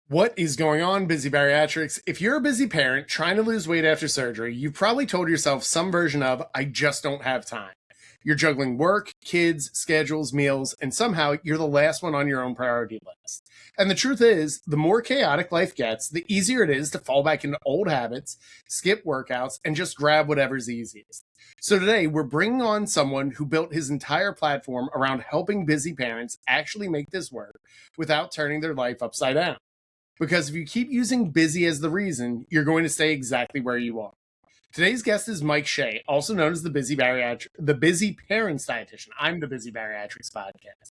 What is going on, Busy Bariatrics? If you're a busy parent trying to lose weight after surgery, you've probably told yourself some version of, I just don't have time. You're juggling work, kids, schedules, meals, and somehow you're the last one on your own priority list. And the truth is, the more chaotic life gets, the easier it is to fall back into old habits, skip workouts, and just grab whatever's easiest. So today, we're bringing on someone who built his entire platform around helping busy parents actually make this work without turning their life upside down. Because if you keep using busy as the reason, you're going to stay exactly where you are. Today's guest is Mike Shea, also known as the Busy Parents Dietitian. I'm the Busy Bariatrics podcast.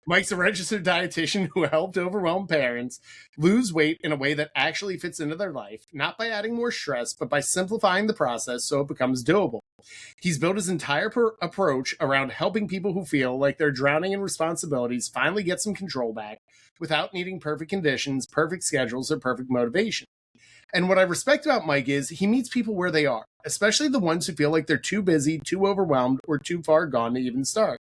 Mike's a registered dietitian who helped overwhelmed parents lose weight in a way that actually fits into their life, not by adding more stress, but by simplifying the process so it becomes doable. He's built his entire approach around helping people who feel like they're drowning in responsibilities finally get some control back without needing perfect conditions, perfect schedules, or perfect motivation. And what I respect about Mike is he meets people where they are, especially the ones who feel like they're too busy, too overwhelmed, or too far gone to even start.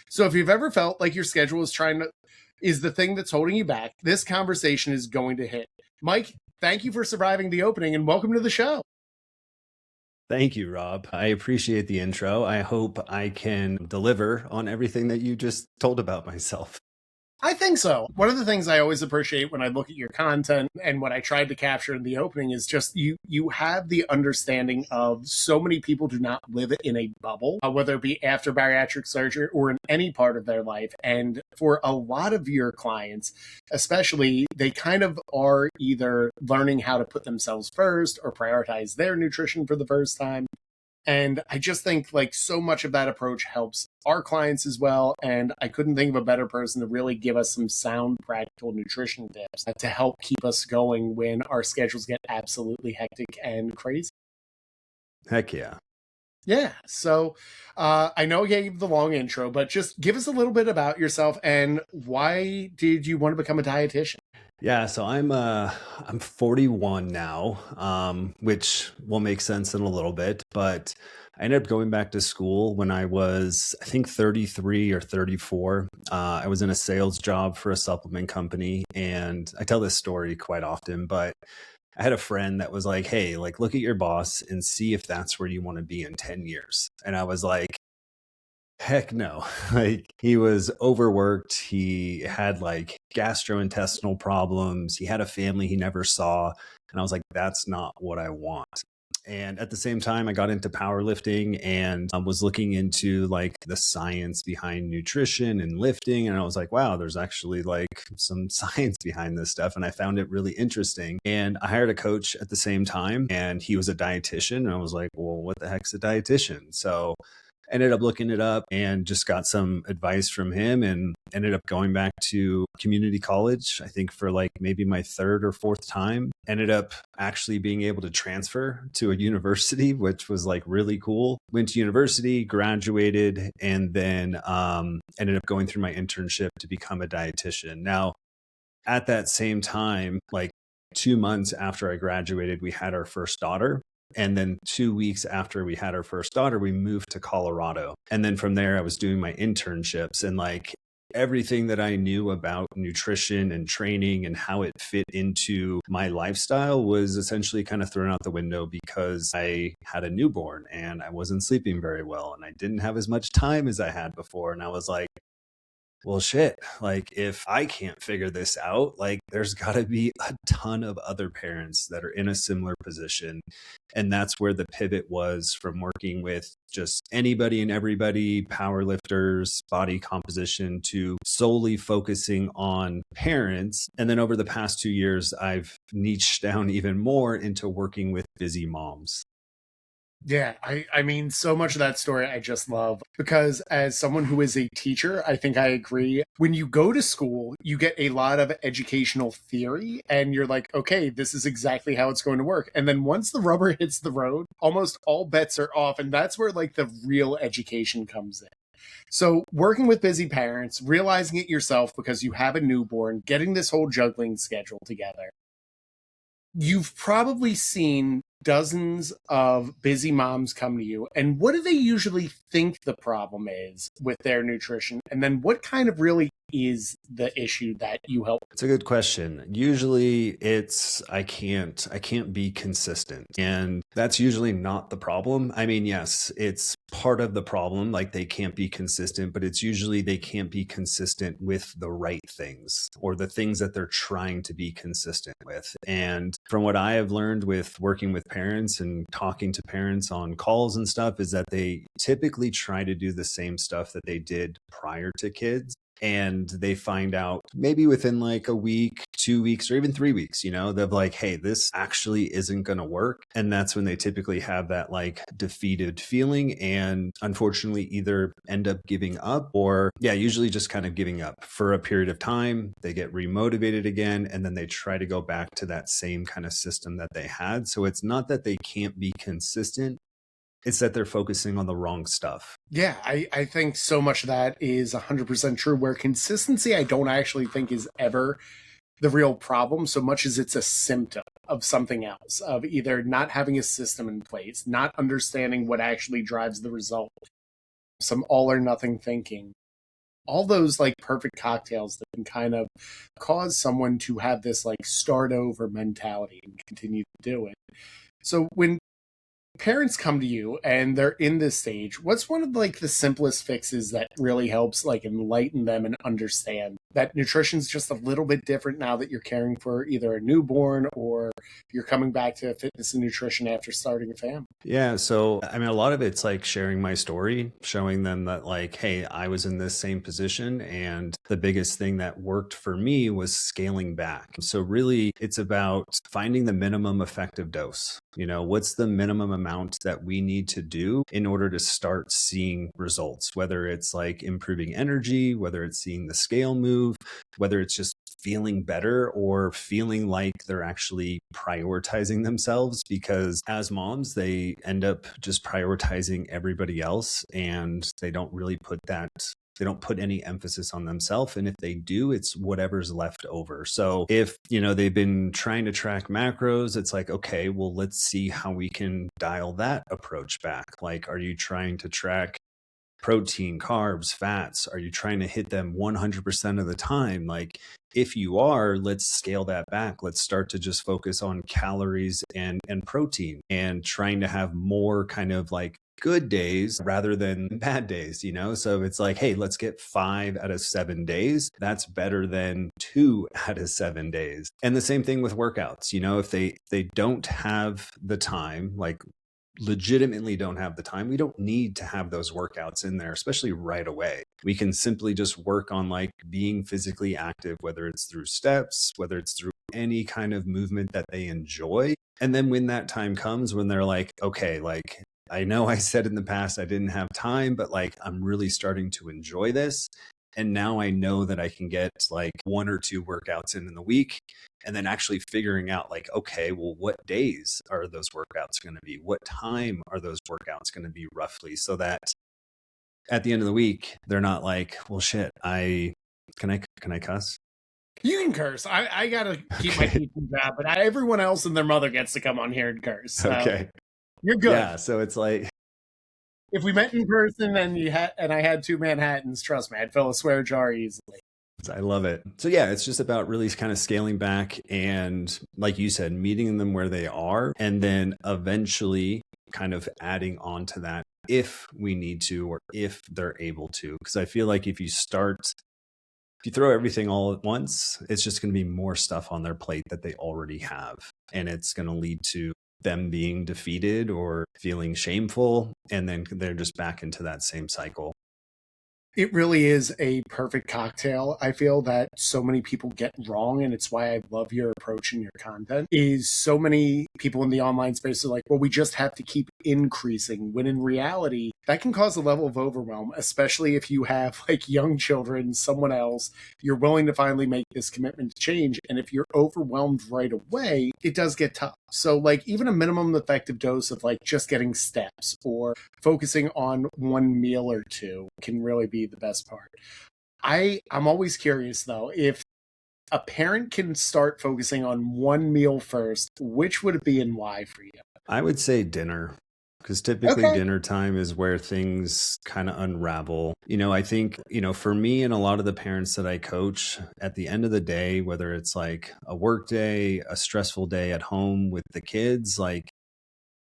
So if you've ever felt like your schedule is the thing that's holding you back, this conversation is going to hit. Mike, thank you for surviving the opening and welcome to the show. Thank you, Rob. I appreciate the intro. I hope I can deliver on everything that you just told about myself. I think so. One of the things I always appreciate when I look at your content and what I tried to capture in the opening is just you have the understanding of so many people do not live in a bubble, whether it be after bariatric surgery or in any part of their life. And for a lot of your clients, especially, they kind of are either learning how to put themselves first or prioritize their nutrition for the first time. And I just think like so much of that approach helps our clients as well. And I couldn't think of a better person to really give us some sound, practical nutrition tips to help keep us going when our schedules get absolutely hectic and crazy. Heck yeah. Yeah. So I know I gave the long intro, but just give us a little bit about yourself and why did you want to become a dietitian? Yeah, so I'm 41 now, which will make sense in a little bit, but I ended up going back to school when I was, I think, 33 or 34. I was in a sales job for a supplement company, and I tell this story quite often, but I had a friend that was like, "Hey, like look at your boss and see if that's where you want to be in 10 years." And I was like, heck no. Like he was overworked. He had like gastrointestinal problems. He had a family he never saw. And I was like, that's not what I want. And at the same time, I got into powerlifting and was looking into like the science behind nutrition and lifting. And I was like, wow, there's actually like some science behind this stuff. And I found it really interesting. And I hired a coach at the same time, and he was a dietitian. And I was like, well, what the heck's a dietitian? So ended up looking it up and just got some advice from him and ended up going back to community college, I think for like maybe my third or fourth time. Ended up actually being able to transfer to a university, which was like really cool. Went to university, graduated, and then ended up going through my internship to become a dietitian. Now, at that same time, like 2 months after I graduated, we had our first daughter. And then 2 weeks after we had our first daughter, we moved to Colorado. And then from there, I was doing my internships, and like everything that I knew about nutrition and training and how it fit into my lifestyle was essentially kind of thrown out the window because I had a newborn and I wasn't sleeping very well and I didn't have as much time as I had before. And I was like, well, shit, like if I can't figure this out, like there's got to be a ton of other parents that are in a similar position. And that's where the pivot was from working with just anybody and everybody, power lifters, body composition, to solely focusing on parents. And then over the past 2 years, I've niched down even more into working with busy moms. Yeah, I mean, so much of that story I just love because as someone who is a teacher, I think I agree. When you go to school, you get a lot of educational theory and you're like, okay, this is exactly how it's going to work. And then once the rubber hits the road, almost all bets are off. And that's where like the real education comes in. So working with busy parents, realizing it yourself because you have a newborn, getting this whole juggling schedule together. You've probably seen dozens of busy moms come to you, and what do they usually think the problem is with their nutrition? And then what kind of really is the issue that you help? It's a good question. Usually it's I can't be consistent. And that's usually not the problem. I mean, yes, it's part of the problem, like they can't be consistent, but it's usually they can't be consistent with the right things or the things that they're trying to be consistent with. And from what I have learned with working with parents and talking to parents on calls and stuff is that they typically try to do the same stuff that they did prior to kids, and they find out maybe within like a week, 2 weeks, or even 3 weeks, they're like, hey, this actually isn't going to work. And that's when they typically have that like defeated feeling and unfortunately either end up giving up or, yeah, usually just kind of giving up for a period of time. They get remotivated again, and then they try to go back to that same kind of system that they had. So it's not that they can't be consistent. It's that they're focusing on the wrong stuff. Yeah, I think so much of that is 100% true, where consistency I don't actually think is ever the real problem so much as it's a symptom of something else, of either not having a system in place, not understanding what actually drives the result, some all or nothing thinking, all those like perfect cocktails that can kind of cause someone to have this like start over mentality and continue to do it. So when parents come to you and they're in this stage, what's one of like the simplest fixes that really helps like enlighten them and understand that nutrition's just a little bit different now that you're caring for either a newborn or you're coming back to fitness and nutrition after starting a family? Yeah. So, I mean, a lot of it's like sharing my story, showing them that, like, hey, I was in this same position. And the biggest thing that worked for me was scaling back. So, really, it's about finding the minimum effective dose. What's the minimum amount that we need to do in order to start seeing results, whether it's like improving energy, whether it's seeing the scale move, whether it's just feeling better or feeling like they're actually prioritizing themselves, because as moms, they end up just prioritizing everybody else and they don't really they don't put any emphasis on themselves. And if they do, it's whatever's left over. So if, they've been trying to track macros, it's like, okay, well, let's see how we can dial that approach back. Like, are you trying to track protein, carbs, fats? Are you trying to hit them 100% of the time? Like, if you are, let's scale that back. Let's start to just focus on calories and protein and trying to have more kind of like good days rather than bad days, So it's like, hey, let's get 5 out of 7 days. That's better than 2 out of 7 days. And the same thing with workouts. If they don't have the time, like legitimately don't have the time, we don't need to have those workouts in there, especially right away. We can simply just work on like being physically active, whether it's through steps, whether it's through any kind of movement that they enjoy. And then when that time comes, when they're like, okay, like, I know I said in the past I didn't have time, but like I'm really starting to enjoy this. And now I know that I can get like 1 or 2 workouts in the week, and then actually figuring out like, okay, well, what days are those workouts going to be? What time are those workouts going to be roughly? So that at the end of the week, they're not like, well, shit, can I cuss? You can curse. I gotta keep my teeth in that, but everyone else and their mother gets to come on here and curse. So Okay. you're good. Yeah. So it's like, if we met in person and I had 2 Manhattans, trust me, I'd fill a swear jar easily. I love it. So yeah, it's just about really kind of scaling back and, like you said, meeting them where they are, and then eventually kind of adding on to that if we need to or if they're able to. Because I feel like if you throw everything all at once, it's just going to be more stuff on their plate that they already have. And it's going to lead to them being defeated or feeling shameful. And then they're just back into that same cycle. It really is a perfect cocktail. I feel that so many people get wrong, and it's why I love your approach and your content, is so many people in the online space are like, well, we just have to keep increasing, when in reality, that can cause a level of overwhelm, especially if you have like young children, someone else, you're willing to finally make this commitment to change. And if you're overwhelmed right away, it does get tough. So like even a minimum effective dose of like just getting steps or focusing on 1 meal or 2 can really be the best part. I'm always curious though, if a parent can start focusing on one meal first, which would it be and why for you? I would say dinner, because typically Okay. dinner time is where things kind of unravel. I think, for me and a lot of the parents that I coach, at the end of the day, whether it's like a work day, a stressful day at home with the kids, like,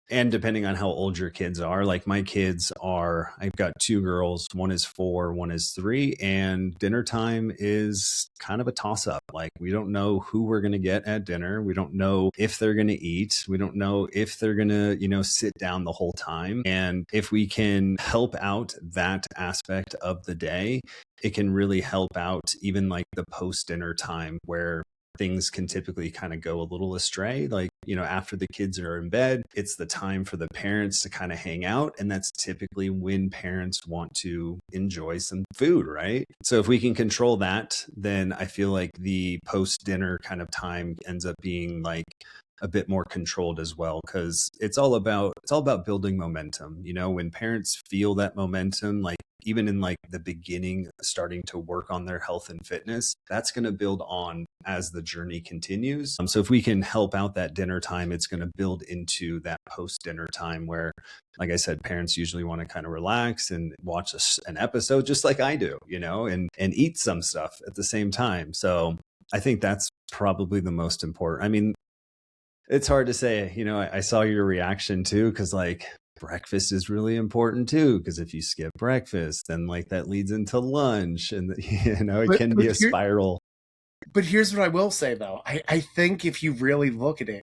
and depending on how old your kids are, like my kids are, I've got two girls, one is 4, one is 3, and dinner time is kind of a toss up. Like, we don't know who we're going to get at dinner. We don't know if they're going to eat. We don't know if they're going to, sit down the whole time. And if we can help out that aspect of the day, it can really help out even like the post dinner time where things can typically kind of go a little astray. Like, after the kids are in bed, it's the time for the parents to kind of hang out. And that's typically when parents want to enjoy some food, right? So if we can control that, then I feel like the post dinner kind of time ends up being like a bit more controlled as well, because it's all about building momentum. When parents feel that momentum, like even in like the beginning, starting to work on their health and fitness, that's going to build on as the journey continues. So if we can help out that dinner time, it's going to build into that post dinner time where, like I said, parents usually want to kind of relax and watch an episode just like I do, and eat some stuff at the same time. So I think that's probably the most important. I mean, it's hard to say. I saw your reaction too, because like breakfast is really important too. Because if you skip breakfast, then like that leads into lunch, and it But can be but a here spiral. but here's what I will say though. I think if you really look at it,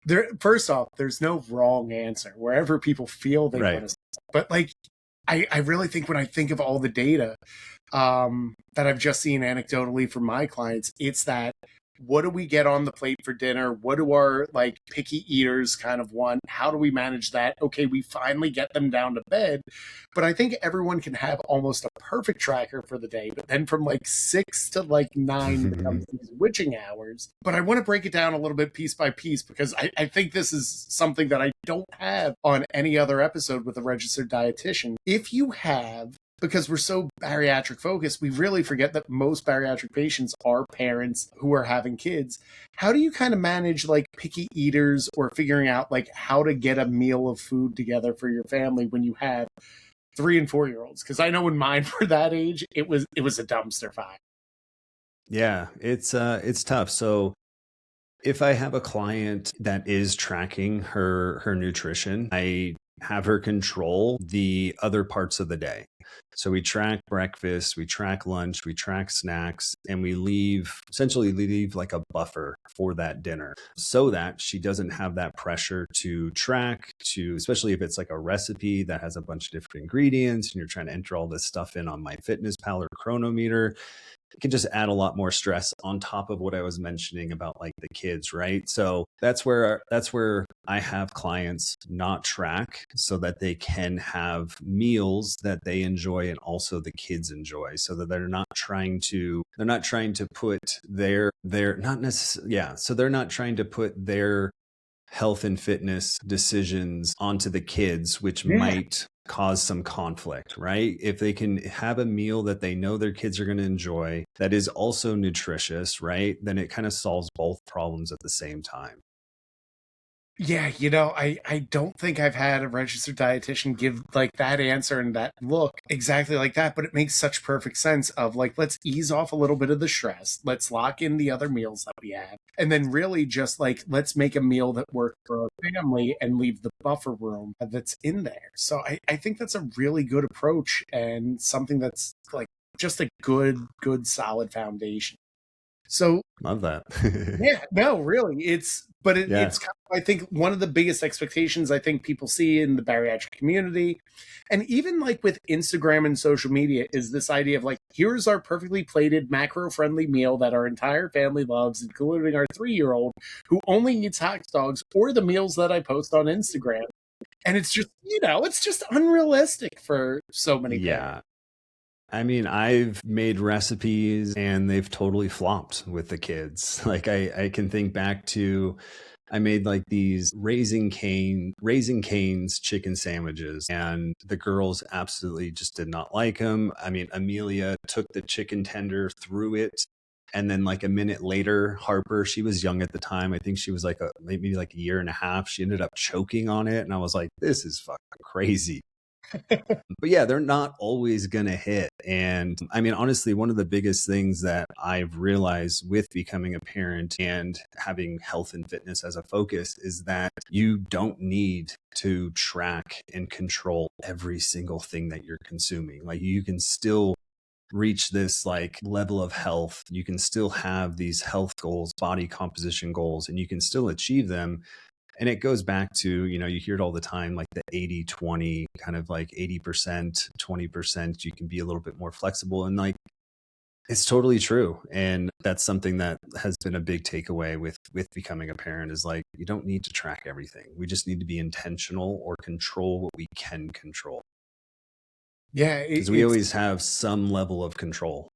there first off, there's no wrong answer wherever people feel they Right. want to. But like I really think when I think of all the data that I've just seen anecdotally from my clients, it's that what do we get on the plate for dinner? What do our like picky eaters kind of want? How do we manage that? Okay, we finally get them down to bed. But I think everyone can have almost a perfect tracker for the day. But then from like 6 to like 9 becomes these witching hours. But I want to break it down a little bit piece by piece because I think this is something that I don't have on any other episode with a registered dietitian. If you have, because we're so bariatric focused, we really forget that most bariatric patients are parents who are having kids. How do you kind of manage like picky eaters or figuring out like how to get a meal of food together for your family when you have 3 and 4 year olds? Because I know when mine were that age, it was a dumpster fire. Yeah, it's tough. So if I have a client that is tracking her nutrition, I have her control the other parts of the day. So we track breakfast, we track lunch, we track snacks, and we essentially leave like a buffer for that dinner so that she doesn't have that pressure to track, especially if it's like a recipe that has a bunch of different ingredients and you're trying to enter all this stuff in on MyFitnessPal or Chronometer. It can just add a lot more stress on top of what I was mentioning about like the kids, right? So that's where I have clients not track so that they can have meals that they enjoy and also the kids enjoy, so that they're not trying to put their not necessarily, yeah, so they're not trying to put their health and fitness decisions onto the kids, which Yeah. might cause some conflict, right? If they can have a meal that they know their kids are going to enjoy that is also nutritious, right? Then it kind of solves both problems at the same time. Yeah, I don't think I've had a registered dietitian give like that answer and that look exactly like that, but it makes such perfect sense of like, let's ease off a little bit of the stress. Let's lock in the other meals that we have. And then really just like, let's make a meal that works for our family and leave the buffer room that's in there. So I think that's a really good approach and something that's like just a good solid foundation. So Love that. yeah, no, really. It's Yeah. kind of, I think one of the biggest expectations I think people see in the bariatric community, and even like with Instagram and social media, is this idea of like, here's our perfectly plated macro friendly meal that our entire family loves, including our 3 year old who only eats hot dogs or the meals that I post on Instagram. And it's just, it's just unrealistic for so many parents. Yeah. I mean, I've made recipes and they've totally flopped with the kids. Like I can think back to, I made like these raising canes chicken sandwiches, and the girls absolutely just did not like them. I mean, Amelia took the chicken tender, threw it And then like a minute later, Harper, she was young at the time. I think she was like maybe like a year and a half. She ended up choking on it. And I was like, this is fucking crazy. But yeah, they're not always going to hit. And I mean, honestly, one of the biggest things that I've realized with becoming a parent and having health and fitness as a focus is that you don't need to track and control every single thing that you're consuming. Like you can still reach this like level of health. You can still have these health goals, body composition goals, and you can still achieve them. And it goes back to, you know, you hear it all the time, like the 80-20, kind of like 80%, 20%, you can be a little bit more flexible. And like, it's totally true. And that's something that has been a big takeaway with becoming a parent is like, you don't need to track everything. We just need to be intentional or control what we can control. Yeah, Because we always have some level of control.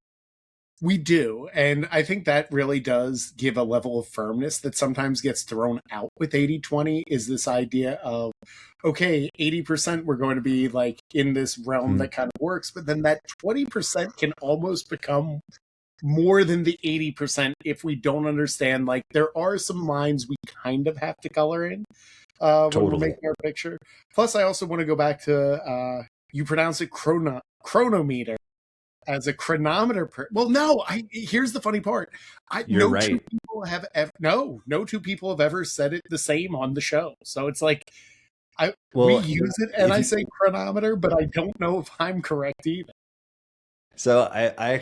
we do. And I think that really does give a level of firmness that sometimes gets thrown out with 80-20 is this idea of, okay, 80% we're going to be like in this realm that kind of works, but then that 20% can almost become more than the 80% if we don't understand, like there are some lines we kind of have to color in when we're making our picture. Plus, I also want to go back to, you pronounce it chronometer. As a chronometer well, no, here's the funny part. You're right. Two people have no two people have ever said it the same on the show. So it's like we use it and I say chronometer, but I don't know if I'm correct either. So I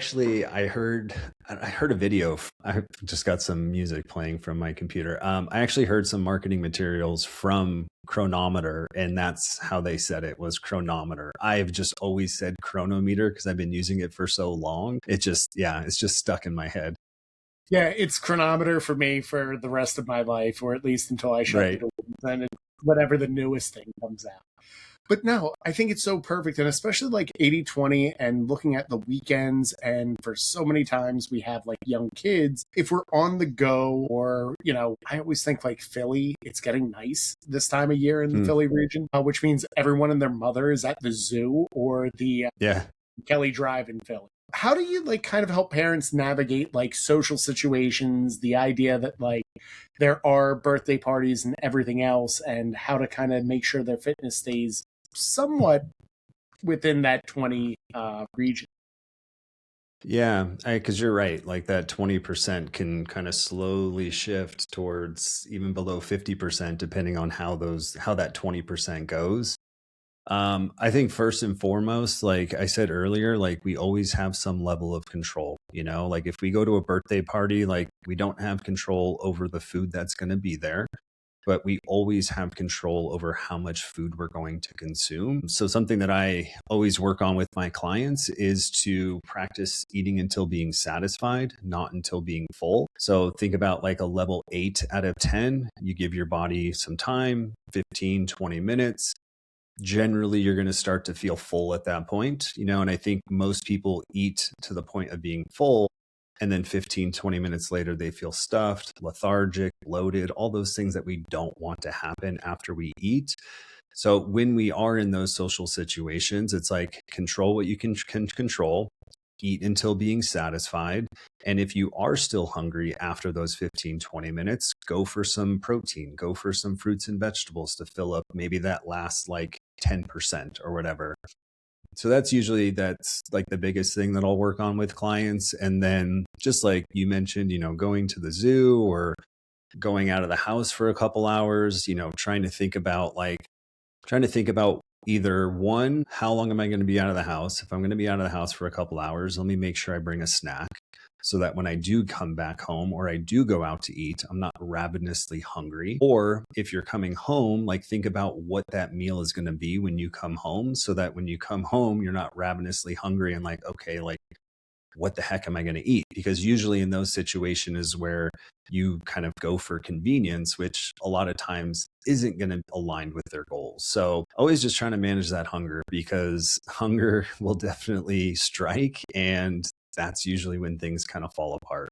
heard a video. I just got some music playing from my computer. I actually heard some marketing materials from chronometer, and that's how they said it was chronometer. I've just always said chronometer because I've been using it for so long. It's just stuck in my head. Yeah, it's chronometer for me for the rest of my life, or at least until I shut the door and whatever the newest thing comes out. But no, I think it's so perfect. And especially like 80-20 and looking at the weekends. And for so many times we have like young kids, if we're on the go or, you know, I always think like Philly, it's getting nice this time of year in the Philly region, which means everyone and their mother is at the zoo or the Kelly Drive in Philly. How do you like kind of help parents navigate like social situations, the idea that like there are birthday parties and everything else, and how to kind of make sure their fitness stays somewhat within that 20 region? Yeah, because you're right. Like that 20% can kind of slowly shift towards even below 50%, depending on how that 20% goes. I think first and foremost, like I said earlier, like we always have some level of control, you know, like if we go to a birthday party, like we don't have control over the food that's going to be there, but we always have control over how much food we're going to consume. So something that I always work on with my clients is to practice eating until being satisfied, not until being full. So think about like a level 8 out of 10, you give your body some time, 15, 20 minutes. Generally, you're going to start to feel full at that point, you know, and I think most people eat to the point of being full. And then 15, 20 minutes later, they feel stuffed, lethargic, bloated, all those things that we don't want to happen after we eat. So when we are in those social situations, it's like control what you can control, eat until being satisfied. And if you are still hungry after those 15, 20 minutes, go for some protein, go for some fruits and vegetables to fill up maybe that last like 10% or whatever. So that's like the biggest thing that I'll work on with clients. And then just like you mentioned, you know, going to the zoo or going out of the house for a couple hours, you know, trying to think about either one, how long am I going to be out of the house? If I'm going to be out of the house for a couple hours, let me make sure I bring a snack so that when I do come back home or I do go out to eat, I'm not ravenously hungry. Or if you're coming home, like think about what that meal is going to be when you come home so that when you come home, you're not ravenously hungry and like, okay, like what the heck am I going to eat? Because usually in those situations is where you kind of go for convenience, which a lot of times isn't going to align with their goals. So always just trying to manage that hunger because hunger will definitely strike. And that's usually when things kind of fall apart.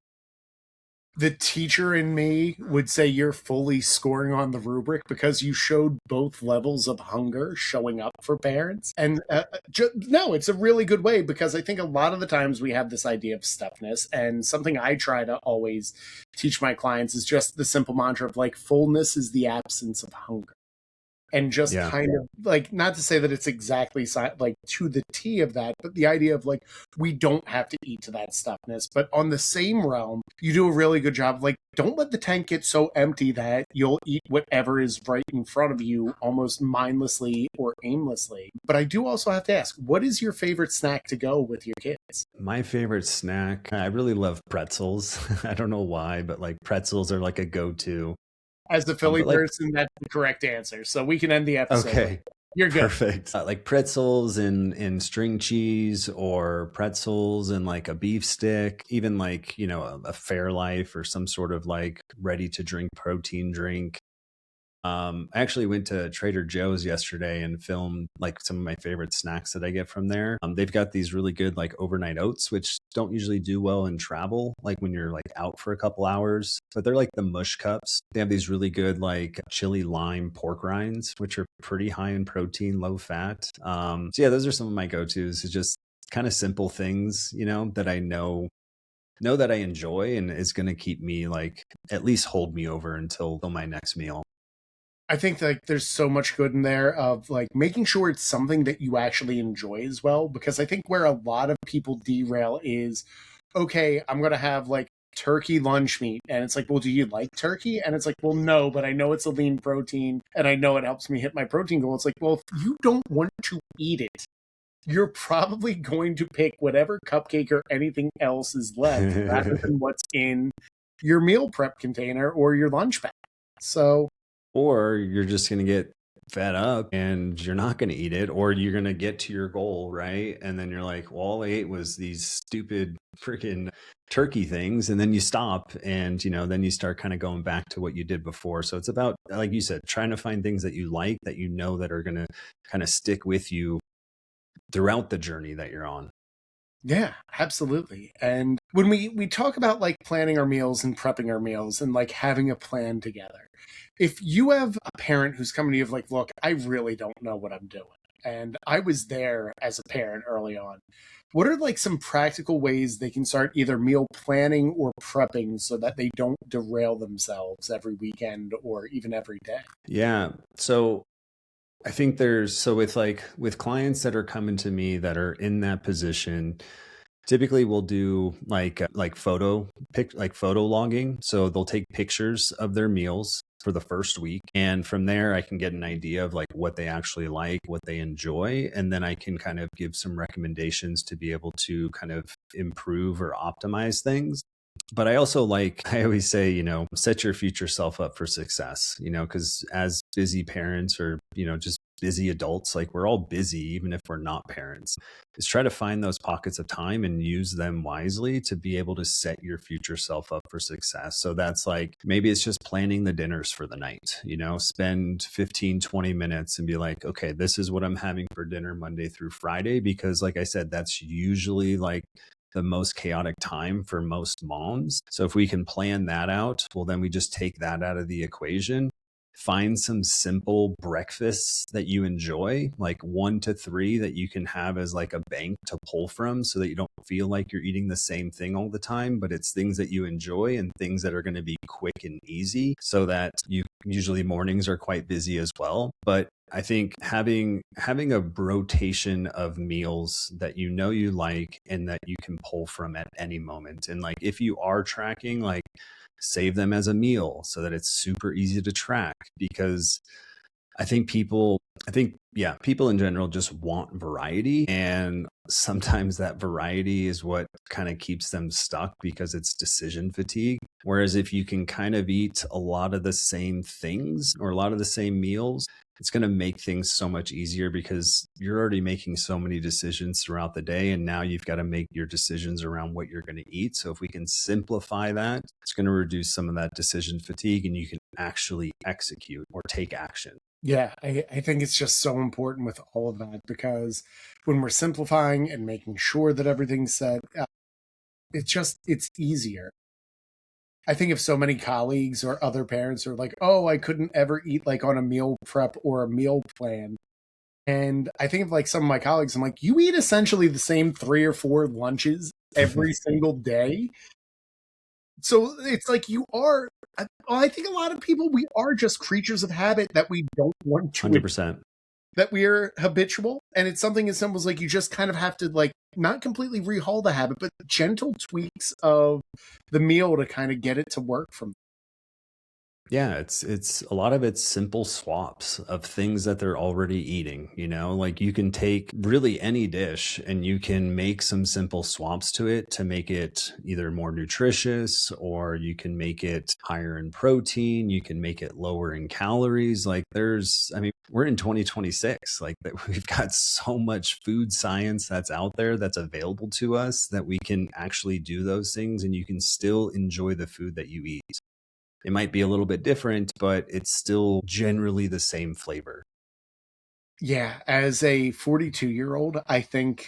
The teacher in me would say you're fully scoring on the rubric because you showed both levels of hunger showing up for parents. And no, it's a really good way because I think a lot of the times we have this idea of stuffness. And something I try to always teach my clients is just the simple mantra of like, fullness is the absence of hunger. And just Yeah. kind of like, not to say that it's exactly like to the T of that, but the idea of like, we don't have to eat to that stuffness. But on the same realm, you do a really good job of like, don't let the tank get so empty that you'll eat whatever is right in front of you almost mindlessly or aimlessly. But I do also have to ask, what is your favorite snack to go with your kids? My favorite snack, I really love pretzels. I don't know why, but like pretzels are like a go-to. As the Philly But like, person, that's the correct answer. So we can end the episode. okay, You're good. perfect. Like pretzels and string cheese, or pretzels and like a beef stick, even like, a Fairlife or some sort of like ready to drink protein drink. I actually went to Trader Joe's yesterday and filmed like some of my favorite snacks that I get from there. They've got these really good like overnight oats, which don't usually do well in travel, like when you're like out for a couple hours, but they're like the mush cups. They have these really good like chili lime pork rinds, which are pretty high in protein, low fat. So yeah, those are some of my go-tos. It's just kind of simple things, that I know that I enjoy and is going to keep me like at least hold me over until my next meal. I think like there's so much good in there of like making sure it's something that you actually enjoy as well. Because I think where a lot of people derail is, okay, I'm going to have like turkey lunch meat. And it's like, well, do you like turkey? And it's like, well, no, but I know it's a lean protein and I know it helps me hit my protein goal. It's like, well, if you don't want to eat it, you're probably going to pick whatever cupcake or anything else is left rather than what's in your meal prep container or your lunch bag. So Or you're just going to get fed up and you're not going to eat it, or you're going to get to your goal, right? And then you're like, well, all I ate was these stupid freaking turkey things. And then you stop and, then you start kind of going back to what you did before. So it's about, like you said, trying to find things that you like, that that are going to kind of stick with you throughout the journey that you're on. yeah, absolutely. And when we talk about like planning our meals and prepping our meals and like having a plan together, if you have a parent who's coming to you of like, look, I really don't know what I'm doing, and I was there as a parent early on, what are like some practical ways they can start either meal planning or prepping so that they don't derail themselves every weekend or even every day? Yeah. So I think with clients that are coming to me that are in that position, typically we'll do like photo logging. So they'll take pictures of their meals for the first week. And from there I can get an idea of like what they actually like, what they enjoy. And then I can kind of give some recommendations to be able to kind of improve or optimize things. But I also I always say, set your future self up for success, because as busy parents or, just busy adults, like we're all busy, even if we're not parents, is try to find those pockets of time and use them wisely to be able to set your future self up for success. So that's like, maybe it's just planning the dinners for the night, spend 15-20 minutes and be like, okay, this is what I'm having for dinner Monday through Friday. Because like I said, that's usually like the most chaotic time for most moms. So if we can plan that out, well, then we just take that out of the equation. Find some simple breakfasts that you enjoy, like 1 to 3 that you can have as like a bank to pull from, so that you don't feel like you're eating the same thing all the time, but it's things that you enjoy and things that are going to be quick and easy, so that you usually mornings are quite busy as well. But I think having a rotation of meals that you like and that you can pull from at any moment. And like if you are tracking, like save them as a meal so that it's super easy to track. Because people in general just want variety, and sometimes that variety is what kind of keeps them stuck because it's decision fatigue. Whereas if you can kind of eat a lot of the same things or a lot of the same meals, it's going to make things so much easier, because you're already making so many decisions throughout the day. And now you've got to make your decisions around what you're going to eat. So if we can simplify that, it's going to reduce some of that decision fatigue, and you can actually execute or take action. Yeah, I think it's just so important with all of that because when we're simplifying and making sure that everything's set, it's easier. I think of so many colleagues or other parents who are like, oh, I couldn't ever eat like on a meal prep or a meal plan. And I think of like some of my colleagues, I'm like, you eat essentially the same 3 or 4 lunches every single day. So it's like you are, I think a lot of people, we are just creatures of habit that we don't want to, 100%. that we are habitual. And it's something as simple as like, you just kind of have to like, not completely rehaul the habit, but gentle tweaks of the meal to kind of get it to work from. Yeah, it's a lot of it's simple swaps of things that they're already eating, you know? Like you can take really any dish and you can make some simple swaps to it to make it either more nutritious, or you can make it higher in protein, you can make it lower in calories. Like I mean, we're in 2026. Like that we've got so much food science that's out there that's available to us that we can actually do those things and you can still enjoy the food that you eat. It might be a little bit different, but it's still generally the same flavor. Yeah, as a 42-year-old, I think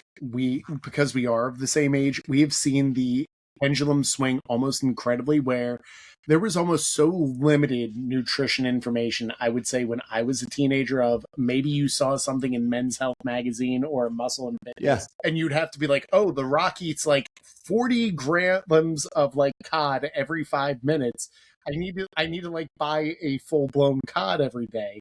because we are of the same age, we have seen the pendulum swing almost incredibly, where there was almost so limited nutrition information, I would say, when I was a teenager, of maybe you saw something in Men's Health magazine or Muscle and Yeah. Fitness, and you'd have to be like, oh, The Rock eats like 40 grams of like cod every 5 minutes. I need to like buy a full-blown cod every day.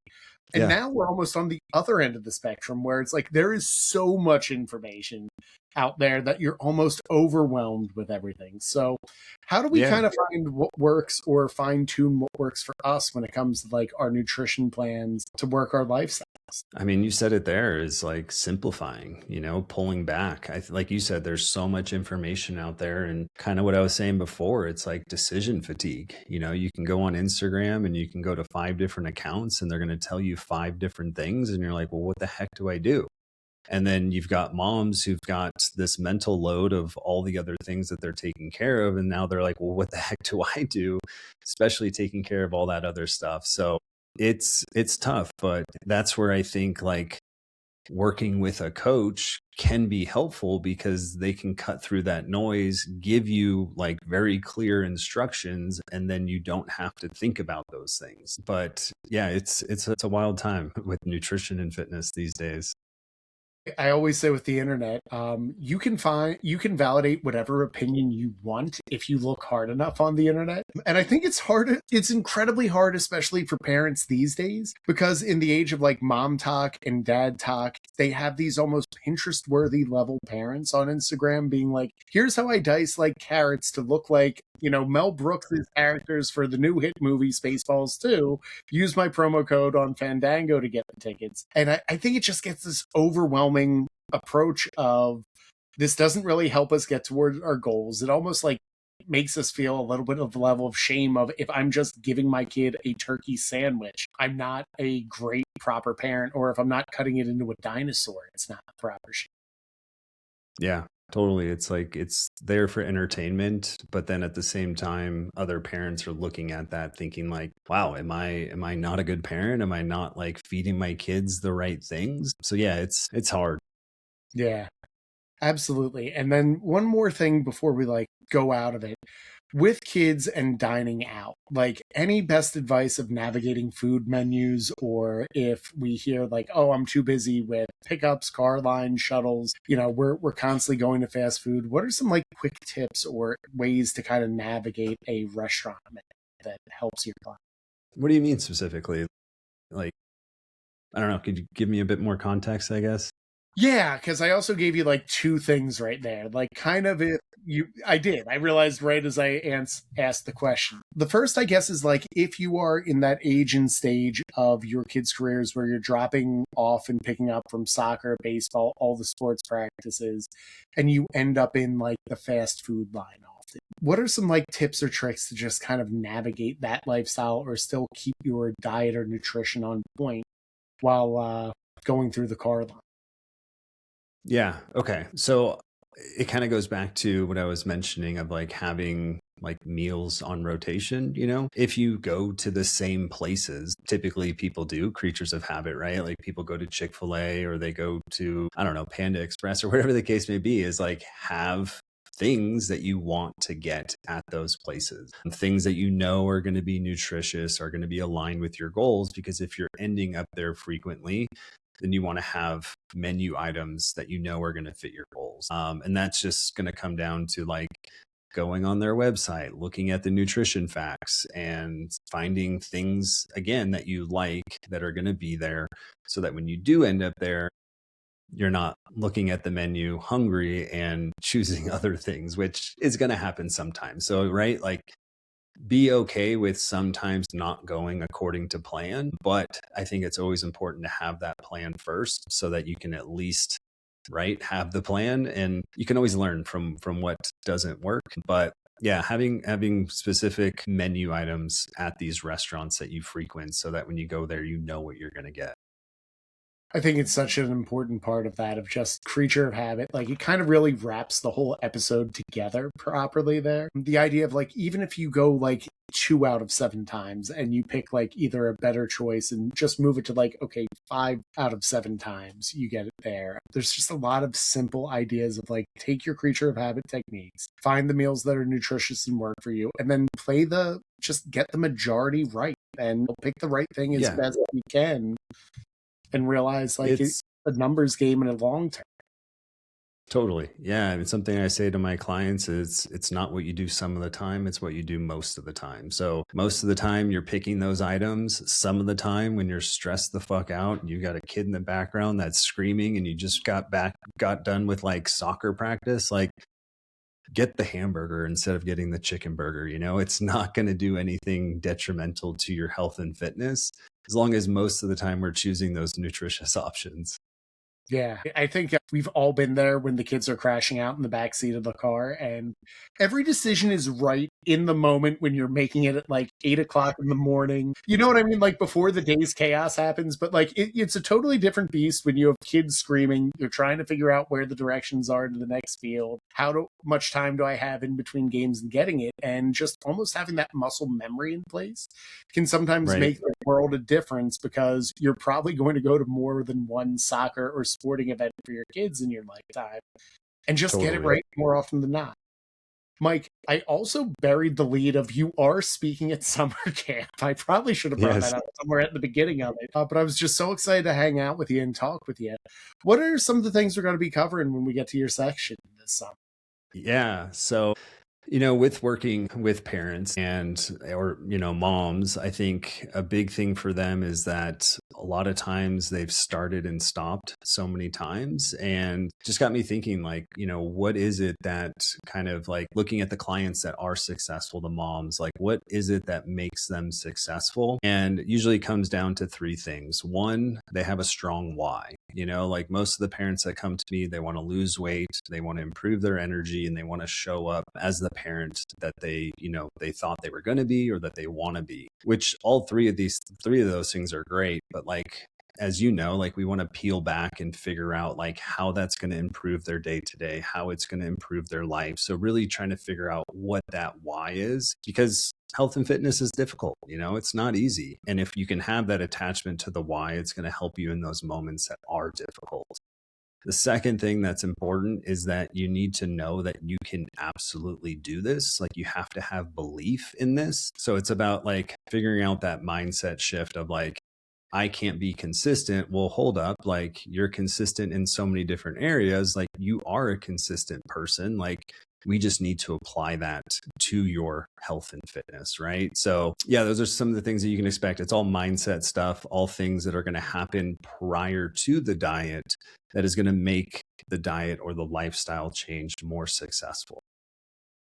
And Yeah. now we're almost on the other end of the spectrum, where it's like there is so much information out there that you're almost overwhelmed with everything. So, how do we Yeah. kind of find what works or fine tune what works for us when it comes to like our nutrition plans to work our lifestyle? I mean, you said it there, is like simplifying, you know, pulling back. Like you said, there's so much information out there. And kind of what I was saying before, it's like decision fatigue. You know, you can go on Instagram and you can go to 5 different accounts and they're going to tell you 5 different things. And you're like, well, what the heck do I do? And then you've got moms who've got this mental load of all the other things that they're taking care of. And now they're like, well, what the heck do I do? Especially taking care of all that other stuff. So it's tough, but that's where I think like working with a coach can be helpful because they can cut through that noise, give you like very clear instructions, and then you don't have to think about those things. But yeah, it's a wild time with nutrition and fitness these days. I always say with the internet, you can validate whatever opinion you want if you look hard enough on the internet. And I think it's incredibly hard, especially for parents these days, because in the age of like mom talk and dad talk, they have these almost Pinterest worthy level parents on Instagram being like, here's how I dice like carrots to look like, Mel Brooks' characters for the new hit movie Spaceballs 2. Use my promo code on Fandango to get the tickets. And I think it just gets this overwhelming approach of, this doesn't really help us get towards our goals. It almost like makes us feel a little bit of the level of shame of, if I'm just giving my kid a turkey sandwich, I'm not a great proper parent, or if I'm not cutting it into a dinosaur, it's not proper shape. Yeah, totally. It's like it's there for entertainment, but then at the same time, other parents are looking at that thinking like, wow, am I not a good parent? Am I not like feeding my kids the right things? So yeah, it's hard. Yeah, absolutely. And then one more thing before we like go out of it. With kids and dining out, like any best advice of navigating food menus, or if we hear like, oh, I'm too busy with pickups, car line, shuttles, we're constantly going to fast food. What are some like quick tips or ways to kind of navigate a restaurant menu that helps your client? What do you mean specifically? Like, I don't know. Could you give me a bit more context, I guess? Yeah, because I also gave you like two things right there. Like, kind of it, I did. I realized right as I asked the question. The first, I guess, is like, if you are in that age and stage of your kids' careers where you're dropping off and picking up from soccer, baseball, all the sports practices, and you end up in like the fast food line often. What are some like tips or tricks to just kind of navigate that lifestyle or still keep your diet or nutrition on point while going through the car line? Yeah. Okay. So it kind of goes back to what I was mentioning of like having like meals on rotation, you know? If you go to the same places, typically people do, creatures of habit, right? Like people go to Chick-fil-A or they go to, I don't know, Panda Express or whatever the case may be, is like have things that you want to get at those places, and things that you know are going to be nutritious, are going to be aligned with your goals. Because if you're ending up there frequently, then you want to have menu items that you know are going to fit your goals. And that's just going to come down to like going on their website, looking at the nutrition facts, and finding things again that you like that are going to be there, so that when you do end up there, you're not looking at the menu hungry and choosing other things, which is going to happen sometimes. So, right, like be okay with sometimes not going according to plan. But I think it's always important to have that plan first, so that you can at least, right, have the plan, and you can always learn from what doesn't work. But yeah, having specific menu items at these restaurants that you frequent, so that when you go there, you know what you're going to get. I think it's such an important part of that, of just creature of habit. Like, it kind of really wraps the whole episode together properly there. The idea of like, even if you go like 2 out of 7 times and you pick like either a better choice and just move it to like, okay, 5 out of 7 times you get it there. There's just a lot of simple ideas of like, take your creature of habit techniques, find the meals that are nutritious and work for you, and then just get the majority right and pick the right thing as best you can, and realize like it's a numbers game in a long term. Totally. Yeah. And something I say to my clients is it's not what you do some of the time, it's what you do most of the time. So most of the time you're picking those items. Some of the time when you're stressed the fuck out and you got a kid in the background that's screaming and you just got done with like soccer practice, like get the hamburger instead of getting the chicken burger. You know, it's not going to do anything detrimental to your health and fitness, as long as most of the time we're choosing those nutritious options. Yeah, I think we've all been there when the kids are crashing out in the back seat of the car, and every decision is right in the moment when you're making it at like 8 o'clock in the morning. You know what I mean? Like before the day's chaos happens, but like it's a totally different beast when you have kids screaming. You're trying to figure out where the directions are to the next field. Much time do I have in between games and getting it? And just almost having that muscle memory in place can sometimes make the world a difference, because you're probably going to go to more than one soccer or sporting event for your kids in your lifetime, and just get it right more often than not. Mike, I also buried the lead of you are speaking at summer camp. I probably should have brought that up somewhere at the beginning of it, but I was just so excited to hang out with you and talk with you. What are some of the things we're going to be covering when we get to your section this summer? Yeah. So, with working with parents or moms, I think a big thing for them is that a lot of times they've started and stopped so many times, and just got me thinking, like, what is it that kind of like looking at the clients that are successful, the moms, like what is it that makes them successful? And it usually comes down to 3 things. One, they have a strong why. Like most of the parents that come to me, they want to lose weight, they want to improve their energy, and they want to show up as the parent that they thought they were going to be, or that they want to be, which all three of those things are great. But like, as like we want to peel back and figure out like how that's going to improve their day to day, how it's going to improve their life. So really trying to figure out what that why is, because health and fitness is difficult. It's not easy. And if you can have that attachment to the why, it's going to help you in those moments that are difficult. The second thing that's important is that you need to know that you can absolutely do this. Like, you have to have belief in this. So it's about like figuring out that mindset shift of like, I can't be consistent. Well, hold up. Like, you're consistent in so many different areas. Like, you are a consistent person. Like, we just need to apply that to your health and fitness, right? So yeah, those are some of the things that you can expect. It's all mindset stuff, all things that are going to happen prior to the diet that is going to make the diet or the lifestyle change more successful.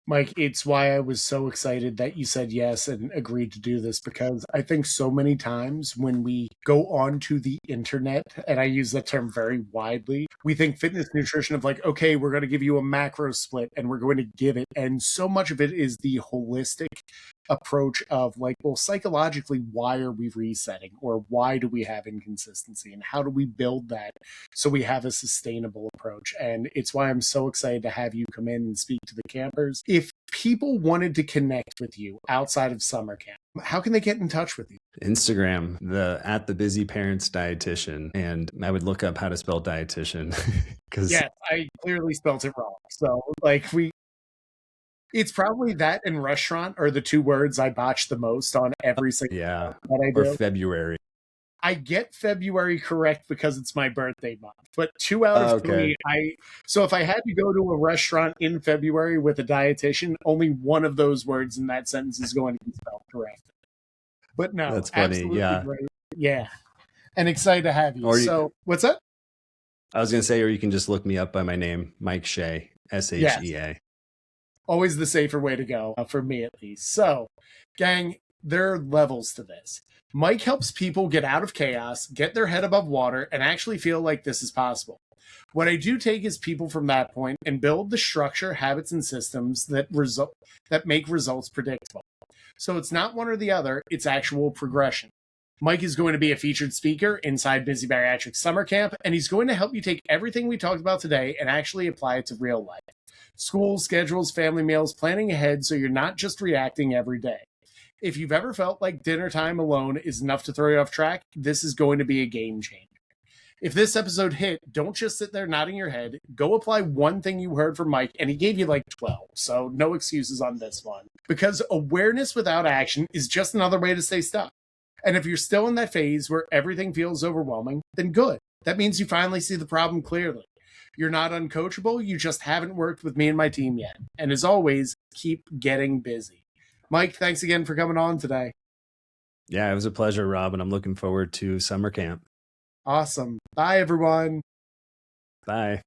Mike, it's why I was so excited that you said yes and agreed to do this, because I think so many times when we go onto the internet, and I use that term very widely, we think fitness nutrition of like, okay, we're going to give you a macro split and we're going to give it. And so much of it is the holistic approach of like, well, psychologically, why are we resetting, or why do we have inconsistency, and how do we build that so we have a sustainable approach? And it's why I'm so excited to have you come in and speak to the campers. If people wanted to connect with you outside of summer camp, how can they get in touch with you? Instagram, at the Busy Parents Dietitian, and I would look up how to spell dietitian because I clearly spelled it wrong. So like It's probably that and restaurant are the two words I botch the most on every single Yeah. that I Or do. February. I get February correct because it's my birthday month, but 2 out of Okay. 3, so if I had to go to a restaurant in February with a dietitian, only one of those words in that sentence is going to be spelled correct. But no, That's funny. absolutely Yeah. great. Yeah. And excited to have you. Or So what's that? I was going to say, or you can just look me up by my name, Mike Shea, Yes. Shea. Always the safer way to go, for me at least. So, gang, there are levels to this. Mike helps people get out of chaos, get their head above water, and actually feel like this is possible. What I do take is people from that point and build the structure, habits, and systems that make results predictable. So it's not one or the other, it's actual progression. Mike is going to be a featured speaker inside Busy Bariatrics Summer Camp, and he's going to help you take everything we talked about today and actually apply it to real life. School, schedules, family meals, planning ahead so you're not just reacting every day. If you've ever felt like dinner time alone is enough to throw you off track, this is going to be a game changer. If this episode hit, don't just sit there nodding your head. Go apply one thing you heard from Mike, and he gave you like 12, so no excuses on this one. Because awareness without action is just another way to stay stuck. And if you're still in that phase where everything feels overwhelming, then good. That means you finally see the problem clearly. You're not uncoachable, you just haven't worked with me and my team yet. And as always, keep getting busy. Mike, thanks again for coming on today. Yeah, it was a pleasure, Rob, and I'm looking forward to summer camp. Awesome. Bye, everyone. Bye.